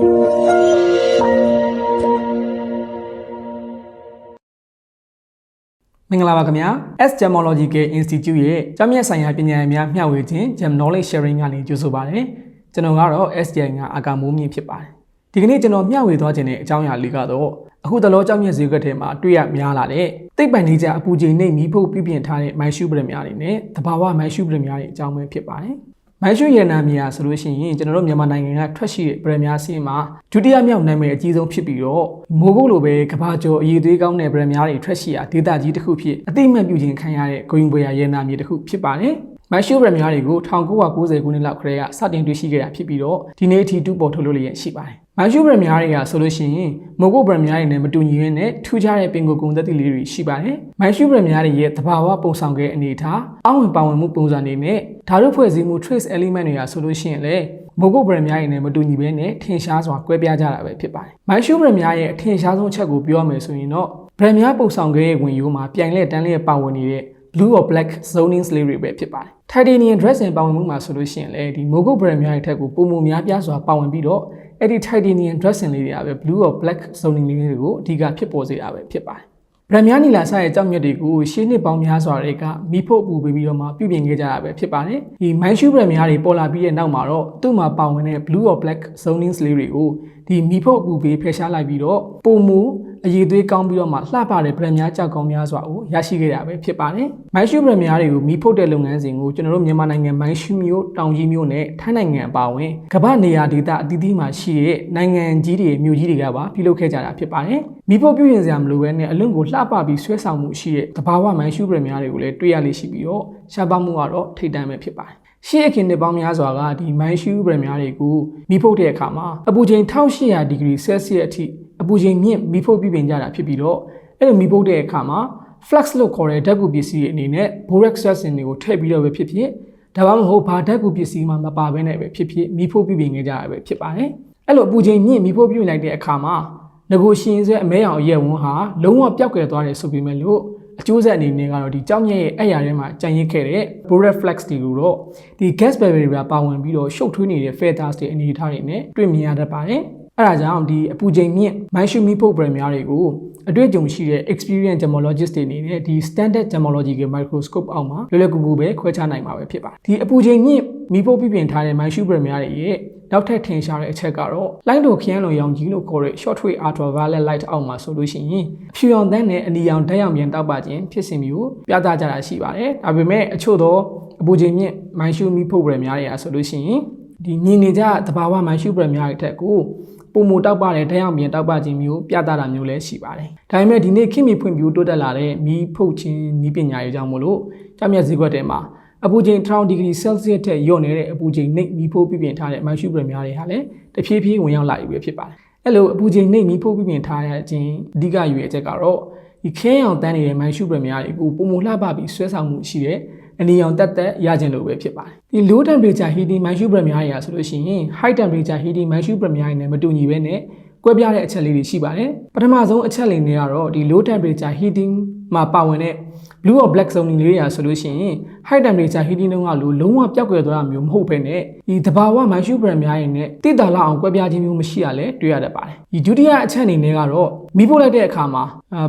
မင်္ဂလာပါခင်ဗျာ S Gemological Institute ရဲ့ကျောင်းမြတ်ဆိုင်ရာပညာရေးများမျှဝေခြင်း Gem Knowledge Sharing ကနေကြိုဆိုပါရစေကျွန်တော်ကတော့ SGI ကအာကာမိုးမြင့်ဖြစ်ပါတယ်ဒီကနေ့ကျွန်တော်မျှဝေသွားခြင်းတဲ့အကြောင်းအရာလေးကတော့အခုတလောကျောင်းမြတ်ဈေးကွက်ထဲမှာတွေ့ရများလာတဲ့တိတ်ပိုင်နေကြအပူချိန်နဲ့မီးဖုတ်ပြုပြင်ထားတဲ့မိုင်းရှုပရများတွေနဲ့တဘာဝမိုင်းရှုပရများတွေအကြောင်းပဲဖြစ်ပါတယ်မိုင်းရှုရနာမီယာဆိုလို့ရှိရင်ကျွန်တော်တို့မြန်မာနိုင်ငံကထွက်ရှိတဲ့ပရများစီးမှာဒုတိယမြောက်နာမည်အကြီးဆုံးဖြစ်ပြီးတော့မိုးကုတ်လိုပဲကဘာကျော်အရေးသွေးကောင်းတဲ့ပရများတွေထွက်ရှိရာဒေသကြီးတစ်ခုဖြစ်အသိမှတ်ပြုခြင်းခံရတဲ့ဂုဏ်ယူပွေရနာမည်တစ်ခုဖြစ်ပါတယ်မိုင်းရှုပရများတွေကို1990ခုနှစ်လောက်ခရဲကစတင်တွေ့ရှိခဲ့တာဖြစ်ပြီးတော့ဒီနေ့အထိတူပေါ်ထုတ်လို့လည်းရှိပါတယ်မိုင်းရှုပရများတွေကဆိုလို့ရှိရင်မိုးကုတ်ပရများတွေနဲ့မတူညီရင်းနဲ့ထူးခြားတဲ့ပင်ကိုယ်ကုန်သက်သီလေးတွေရှိပါတယ်မိုင်းရှုပရများတွေရဲ့သဘာဝပုံဆောင်ခဲ့အနေထားအဝင်ပါဝင်မှုပုံစံတွေနဲ့ဓာတ်ဖွဲ့စည်းမှု trace element တွေကဆိုလို့ရှိရင်လည်းမိုးကုတ်ပရများတွေနဲ့မတူညီဘဲနဲ့ထင်ရှားစွာကွဲပြားကြတာပဲဖြစ်ပါတယ်မိုင်းရှုပရများရဲ့အထင်ရှားဆုံးအချက်ကိုပြောမယ်ဆိုရင်တော့ပရများပုံဆောင်ခဲ့ရဲ့ဝင်ရိုးမှာပြိုင်လက်တန်းလက်ပါဝင်နေတဲ့blue or black zoning slate တွေပဲဖြစ်ပါတယ် titanium dressing ပါဝင်မှုမှာဆိုလို့ရှိရင်လည်းဒီမိုးကုတ်ပရများရဲ့ထက်ကိုပုံမှန်များပြားစွာပါဝင်ပြီးတော့အဲ့ဒီ titanium dressing လေးတွေကပဲ blue or black zoning လေးတွေကိုအဓိကဖြစ်ပေါ်စေတာပဲဖြစ်ပါတယ်ပရများနီလာဆရဲ့ကြောက်မြတ်တွေကိုရှေးနှစ်ပေါင်းများစွာတွေကမီးဖို့ပူပေးပြီးတော့မှပြုပြင်ခဲ့ကြတာပဲဖြစ်ပါတယ်ဒီမိုင်းရှူပရများတွေပေါ်လာပြီးတဲ့နောက်မှာတော့သူ့မှာပါဝင်တဲ့ blue or black zoning slate တွေကိုဒီမီးဖို့ပူပေးဖယ်ရှားလိုက်ပြီးတော့ပုံမူအရေးသွေးကောင်းပြီးတော့မှလှပတဲ့ပရများကြောက်ကောင်းများစွာကိုရရှိခဲ့တာပဲဖြစ်ပါတယ်မိုင်းရှူပရများတွေကိုမီးဖို့တဲ့လုပ်ငန်းစဉ်ကိုကျွန်တော်တို့မြန်မာနိုင်ငံမိုင်းရှူမျိုးတောင်ကြီးမျိုးနဲ့ထိုင်းနိုင်ငံအပါအဝင်ကမ္ဘာနေရာဒေသအသီးသီးမှာရှိတဲ့နိုင်ငံကြီးတွေမြို့ကြီးတွေကပါပြုလုပ်ခဲ့ကြတာဖြစ်ပါတယ်မီးဖို့ပြုပြင်စရာမလိုဘဲနဲ့အလွန်ကိုလှပပြီးဆွဲဆောင်မှုရှိတဲ့တဘာဝမိုင်းရှူပရများတွေကိုလည်းတွေ့ရလိမ့်ရှိပြီးတော့ရှားပါမှုကတော့ထိတ်တန့်ပဲဖြစ်ပါတယ်ရှေ့အခင်းနှစ်ပေါင်းများစွာကဒီမိုင်းရှူပရများတွေကိုမီးဖို့တဲ့အခါမှာအပူချိန်1800ဒီဂရီဆဲလ်စီယပ်အထိအပူချိန်မြင့်မီးဖို့ပြုပြင်ကြတာဖြစ်ပြီးတော့အဲ့လိုမီးဖို့တဲ့အခါမှာ flux လို့ခေါ်တဲ့ဓာတ်ကူပစ္စည်းတွေအနေနဲ့ borax resin တွေကိုထည့်ပြီးတော့ပဲဖြစ်ဖြစ်ဒါမှမဟုတ်ဘာဓာတ်ကူပစ္စည်းမှမပါဘဲနဲ့ပဲဖြစ်ဖြစ်မီးဖို့ပြုပြင်ခဲ့ကြတာပဲဖြစ်ပါတယ်အဲ့လိုအပူချိန်မြင့်မီးဖို့ပြုပြင်လိုက်တဲ့အခါမှာငကိုရှင်ဆွဲအမဲရောင်ရဲဝန်းဟာလုံးဝပျောက်ကွယ်သွားတယ်ဆိုပေမဲ့လို့အကျိုးဆက်အနေနဲ့ကတော့ဒီကြောက်မြက်ရဲ့အဲ့ရထဲမှာကြံ့ရစ်ခဲ့တဲ့ borax flux တွေကိုတော့ဒီ gas barrier တွေပါဝင်ပြီးတော့ရှုပ်ထွေးနေတဲ့ feathers တွေအနေအထားတွေနဲ့တွေ့မြင်ရတတ်ပါတယ်အဲ့ဒါကြောင့်ဒီအပူချိန်မြင့်မိုင်းရှူမီဖို့ပရများတွေကိုအတွေ့အကြုံရှိတဲ့ experience gemologist တွေအနေနဲ့ဒီ standard gemological microscope အောက်မှာလွယ်လွယ်ကူကူပဲခွဲခြားနိုင်မှာပဲဖြစ်ပါတယ်ဒီအပူချိန်မြင့်မီဖို့ပြပြင်ထားတဲ့မိုင်းရှူပရများတွေရဲ့နောက်ထပ်ထင်ရှားတဲ့အချက်ကတော့လိုင်းတိုခရမ်းလိုရောင်ကြီးလို့ခေါ်တဲ့ short wave ultraviolet light အောက်မှာဆိုလို့ရှိရင်အဖြူရောင်သန်းနဲ့အနီရောင်ဓာတ်ရောင်ပြန်တောက်ပခြင်းဖြစ်စဉ်မျိုးပြသကြတာရှိပါတယ်ဒါပေမဲ့အချို့သောအပူချိန်မြင့်မိုင်းရှူမီဖို့ပရများတွေကဆိုလို့ရှိရင်ဒီမြင်နေကြသဘာဝမိုင်းရှူပရများတွေထက်ကိုပုံမူတောက်ပတဲ့ဓာတ်ရောင်ပြန်တောက်ပခြင်းမျိုးပြသတာမျိုးလည်းရှိပါတယ်ဒါပေမဲ့ဒီနေ့ခင်မီဖွံ့ဖြိုးတိုးတက်လာတဲ့မီးဖုတ်ခြင်းနည်းပညာရေးကြောင့်မို့လို့ကျောက်မြတ်ဈေးကွက်ထဲမှာအပူချိန်1000ဒီဂရီဆဲလ်စီယပ်ထက်လျော့နေတဲ့အပူချိန်နှိပ်မီးဖိုးပြပြင်ထားတဲ့မိုင်းရှူပရများတွေဟာလည်းတဖြည်းဖြည်းဝင်ရောက်လာပြီဖြစ်ပါတယ်အဲ့လိုအပူချိန်နှိပ်မီးဖိုးပြပြင်ထားတဲ့အချင်းအဓိကရွေးချက်ကတော့ဒီခဲရောင်တန်းနေတဲ့မိုင်းရှူပရများတွေကိုပုံမလှပပြီးဆွဲဆောင်မှုရှိတဲ့အနီရောင်တက်ရခြင်းလို့ပဲဖြစ်ပါတယ်ဒီ low temperature heating မိုင်းရှူပရများတွေဟာဆိုလို့ရှိရင် high temperature heating မိုင်းရှူပရများတွေနဲ့မတူညီဘဲနဲ့ကွဲပြားတဲ့အချက်လေးတွေရှိပါတယ်ပထမဆုံးအချက်လေးတွေကတော့ဒီ low temperature heating မှာပါဝင်တဲ့ blue or black zoning လေးတွေဆိုလို့ရှိရင် high temperature heating တုန်းကလုံးဝပျောက်ကွယ်သွားတာမျိုးမဟုတ်ဘဲနဲ့ဒီတဘာဝမိုင်းရှူပရများတွေနဲ့တိတာလောက်အောင်ကွဲပြားခြင်းမျိုးမရှိရလဲတွေ့ရတတ်ပါတယ်ဒီဒုတိယအချက်အနေနဲ့ကတော့မီးပို့လိုက်တဲ့အခါမှာ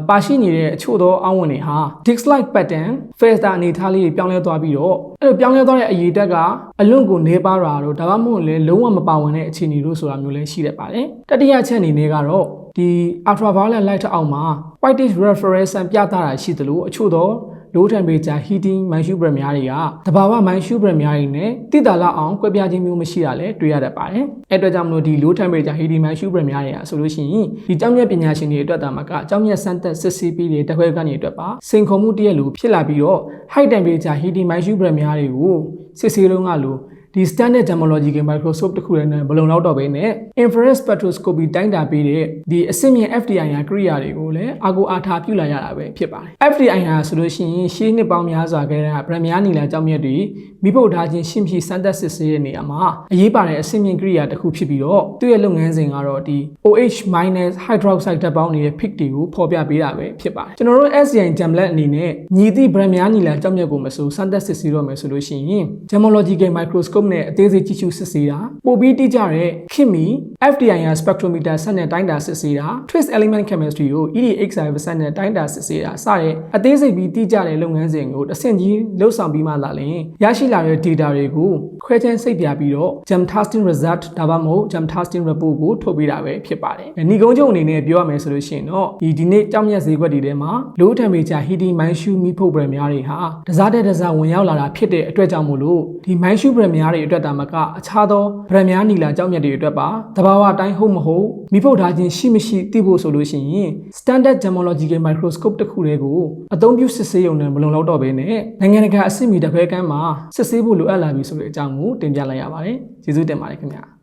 ပါရှိနေတဲ့အချို့သောအောင်းဝင်တွေဟာ disc like pattern feather အနေထားလေးတွေပြောင်းလဲသွားပြီးတော့အဲ့လိုပြောင်းလဲသွားတဲ့အရေးတက်ကအလွန်ကိုနေပါတာတော့ဒါမှမဟုတ်လည်းလုံးဝမပါဝင်တဲ့အခြေအနေလို့ဆိုတာမျိုးလည်းရှိတတ်ပါတယ်တတိယအချက်အနေနဲ့ကတော့ဒီ ultraviolet light အောက်မှာ whitish reflection ပြသတာရှိသလိုအချို့သော low temperature heating မိုင်းရှူပရများတွေကတဘာဝမိုင်းရှူပရများတွေနဲ့တိတာလောက်အောင်ကွဲပြားခြင်းမျိုးမရှိတာလည်းတွေ့ရတတ်ပါတယ်အဲ့အတွက်ကြောင့်မလို့ဒီ low temperature heating မိုင်းရှူပရများတွေကဆိုလို့ရှိရင်ဒီကျောင်းမြတ်ပညာရှင်တွေအတွက်တာမှာကကျောင်းမြတ်စမ်းသပ်စစ်ဆေးပြီးတဲ့တခွဲကနေအတွက်ပါစိန်ခေါ်မှုတရက်လိုဖြစ်လာပြီးတော့ high temperature heating မိုင်းရှူပရများတွေကိုစစ်ဆေးလုံးကလို့ဒီ standard gemological microscope တခုလည်းနဲ့ဘလုံလောက်တော့ပဲနဲ့ infrared spectroscopy တိုင်းတာပေးတဲ့ဒီအဆင့်မြင့် FTIR ကိရိယာတွေကိုလည်းအာကိုအားထားပြုလာရတာပဲဖြစ်ပါတယ် FTIR ဆိုလို့ရှိရင်ရှေးနှစ်ပေါင်းများစွာကတည်းကဗရမ များနီလာကြောင့်မြတ်တွေမိဖို့ထားခြင်းရှင်းဖြည့်စမ်းသပ်စစ်ဆေးတဲ့နေရာမှာအရေးပါတဲ့အဆင့်မြင့်ကိရိယာတစ်ခုဖြစ်ပြီးတော့သူ့ရဲ့လုပ်ငန်းစဉ်ကတော့ဒီ OH- hydroxide ဓာတ်ပေါင်းနေတဲ့ peak တွေကိုဖော်ပြပေးတာပဲဖြစ်ပါတယ်ကျွန်တော်တို့ SCI Gemlet အနေနဲ့ညီသည့်ဗရမ များနီလာကြောင့်မြတ်ကိုမဆိုစမ်းသပ်စစ်ဆေးတော့မယ်ဆိုလို့ရှိရင် gemological microscope microscope နဲ့အသေးစိတ်ကြည့်ရှုစစ်ဆေးတာပိုပြီးတိကျတဲ့ခင်မီ FTIR spectrometer စက်နဲ့တိုင်းတာစစ်ဆေးတာ trace element chemistry ကို EDXI စက်နဲ့တိုင်းတာစစ်ဆေးတာစတဲ့အသေးစိတ်ပြီးတိကျတဲ့လုပ်ငန်းစဉ်ကိုတစ်ဆင့်ကြီးလှုပ်ဆောင်ပြီးမှသာလျှင်ရရှိလာတဲ့ data တွေကိုခွဲခြမ်းစိတ်ပြပြီးတော့ gem testing result ဒါမှမဟုတ် gem testing report ကိုထုတ်ပေးတာပဲဖြစ်ပါတယ်။ညီကုန်းချုပ်အနေနဲ့ပြောရမယ်ဆိုလို့ရှိရင်တော့ဒီနေ့ကြောက်မြတ်ဈေးကွက်တွေထဲမှာ low temperature heating မိုင်းရှူမီဖို့ brand များတွေဟာတစားတဲ့တစားဝင်ရောက်လာတာဖြစ်တဲ့အတွက်ကြောင့်မို့လို့ဒီမိုင်းရှူ brand များတွေအတွက်တာမကအခြားသော brand များနီလာကြောက်မြတ်တွေအတွက်ပါတဘာဝအတိုင်းဟုတ်မဟုတ်မီဖို့ထားခြင်းရှိမရှိသိဖို့ဆိုလို့ရှိရင် standard gemological microscope တစ်ခုတည်းကိုအသုံးပြုစစ်ဆေးရုံနဲ့မလုံလောက်တော့ဘဲနဲ့နိုင်ငံတကာအဆင့်မီတစ်ဖက်ကမ်းမှာစစ်ဆေးဖို့လိုအပ်လာပြီဆိုတဲ့အကြောင်းကိုတင်ပြလိုက်ရပါတယ်ကျေးဇူးတင်ပါတယ်ခင်ဗျာ